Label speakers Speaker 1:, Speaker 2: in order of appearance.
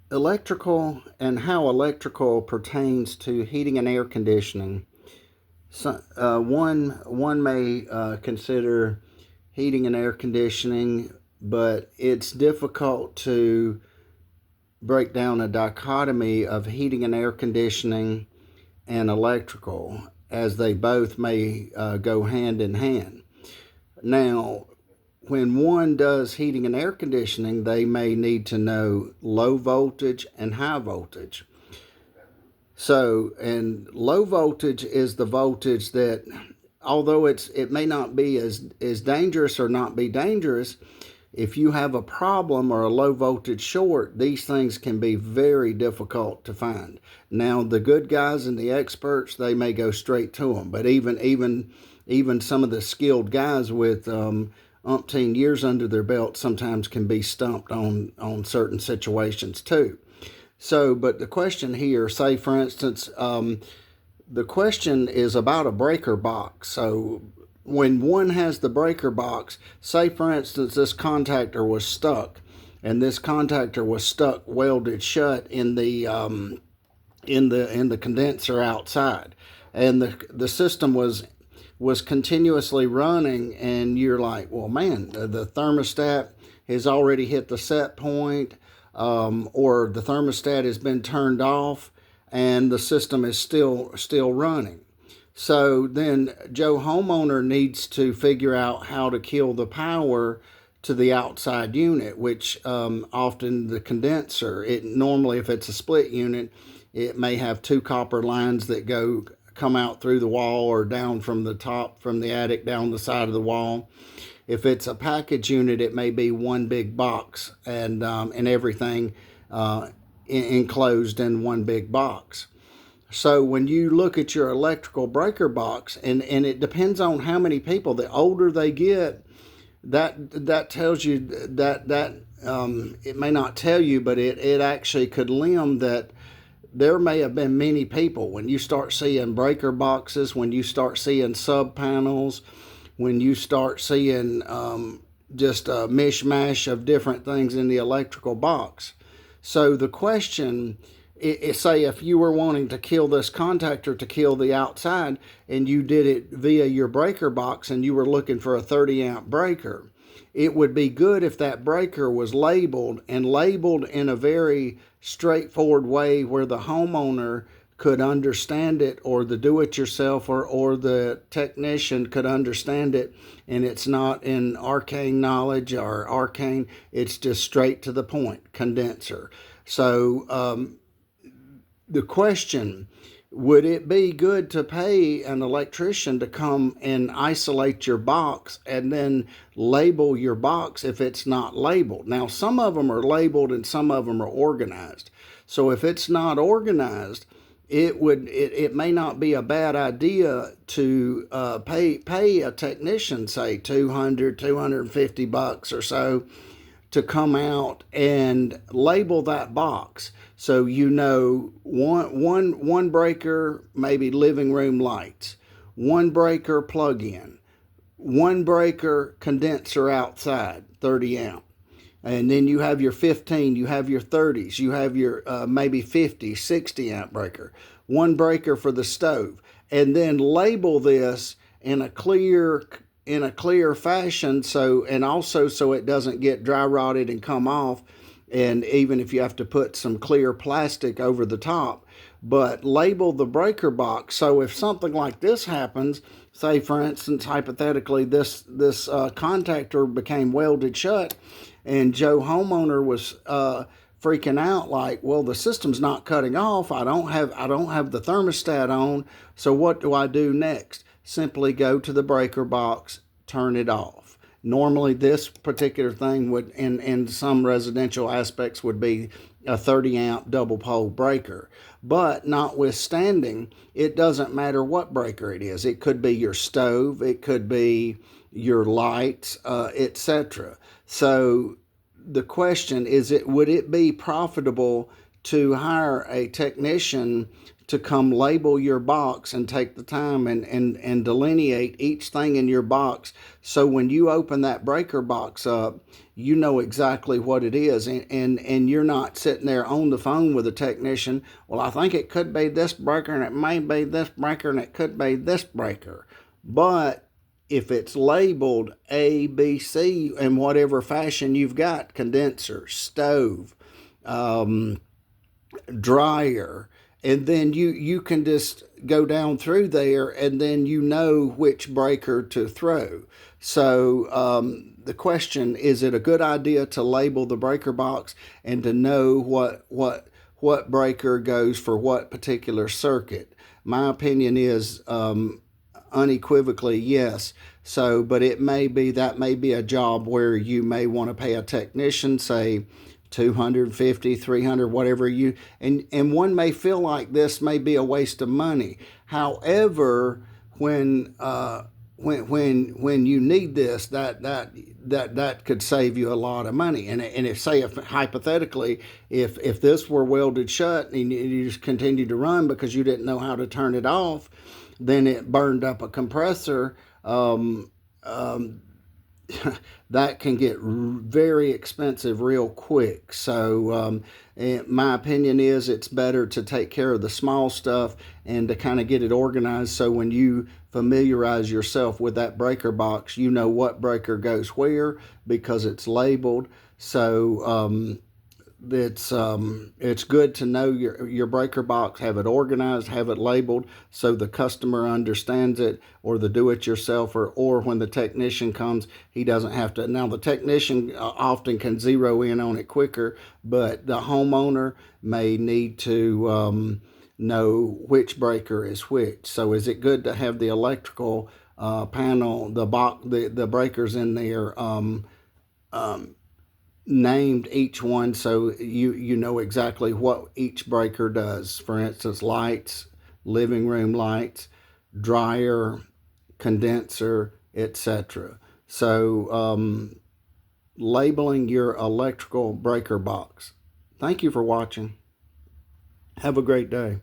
Speaker 1: Electrical and how electrical pertains to heating and air conditioning. So, one may consider heating and air conditioning, but it's difficult to break down a dichotomy of heating and air conditioning and electrical, as they both may go hand in hand. Now, when one does heating and air conditioning, they may need to know low voltage and high voltage. So, and low voltage is the voltage that, although it may not be as dangerous or not be dangerous, if you have a problem or a low voltage short, these things can be very difficult to find. Now, the good guys and the experts, they may go straight to them, but even some of the skilled guys with umpteen years under their belt sometimes can be stumped on certain situations too. So, but the question here, say for instance, the question is about a breaker box. So, when one has the breaker box, say for instance, this contactor was stuck, and this contactor was stuck welded shut in the condenser outside, and the system was continuously running, and you're like, well, man, the thermostat has already hit the set point, or the thermostat has been turned off, and the system is still running. So then Joe homeowner needs to figure out how to kill the power to the outside unit, which often the condenser. It normally, if it's a split unit, it may have two copper lines that come out through the wall or down from the top from the attic down the side of the wall. If it's a package unit, it may be one big box and everything enclosed in one big box. So when you look at your electrical breaker box, and it depends on how many people, the older they get, that tells you that it may not tell you, but it actually could limb that there may have been many people. When you start seeing breaker boxes, when you start seeing sub panels, when you start seeing just a mishmash of different things in the electrical box. So the question, say if you were wanting to kill this contactor to kill the outside, and you did it via your breaker box, and you were looking for a 30 amp breaker, it would be good if that breaker was labeled, and labeled in a very straightforward way where the homeowner could understand it, or the do-it-yourself or the technician could understand it, and it's not in arcane knowledge or arcane, it's just straight to the point, condenser. So the question, would it be good to pay an electrician to come and isolate your box and then label your box if it's not labeled? Now, some of them are labeled and some of them are organized. So if it's not organized, it may not be a bad idea to pay a technician, say 250 bucks or so, to come out and label that box, so you know one breaker, maybe living room lights, one breaker plug in, one breaker condenser outside 30 amp, and then you have your 15, you have your 30s, you have your maybe 50 60 amp breaker, one breaker for the stove, and then label this in a clear fashion, so, and also so it doesn't get dry rotted and come off, and even if you have to put some clear plastic over the top, but label the breaker box. So if something like this happens, say for instance hypothetically this contactor became welded shut, and Joe homeowner was freaking out like, well, the system's not cutting off, I don't have the thermostat on, so what do I do next? Simply go to the breaker box, turn it off. Normally this particular thing would, in some residential aspects, would be a 30 amp double pole breaker. But notwithstanding, it doesn't matter what breaker it is. It could be your stove, it could be your lights, etc. So the question is, would it be profitable to hire a technician to come label your box and take the time and delineate each thing in your box, so when you open that breaker box up, you know exactly what it is, and you're not sitting there on the phone with a technician. Well, I think it could be this breaker, and it may be this breaker, and it could be this breaker. But if it's labeled A, B, C in whatever fashion you've got, condenser, stove, dryer, and then you can just go down through there, and then you know which breaker to throw. So the question, is it a good idea to label the breaker box and to know what breaker goes for what particular circuit? My opinion is unequivocally yes. So, but it may be, that may be a job where you may want to pay a technician, say 250, 300, whatever you, and one may feel like this may be a waste of money. However, when you need this, that could save you a lot of money. And if, say, if hypothetically, if this were welded shut and you just continued to run because you didn't know how to turn it off, then it burned up a compressor. That can get very expensive real quick. So my opinion is it's better to take care of the small stuff and to kind of get it organized, so when you familiarize yourself with that breaker box, you know what breaker goes where because it's labeled. So it's good to know your breaker box, have it organized, have it labeled, so the customer understands it, or the do-it-yourselfer, or when the technician comes, he doesn't have to. Now, the technician often can zero in on it quicker, but the homeowner may need to know which breaker is which. So is it good to have the electrical panel, the breakers in there named, each one, so you know exactly what each breaker does? For instance, lights, living room lights, dryer, condenser, etc. So labeling your electrical breaker box. Thank you for watching. Have a great day.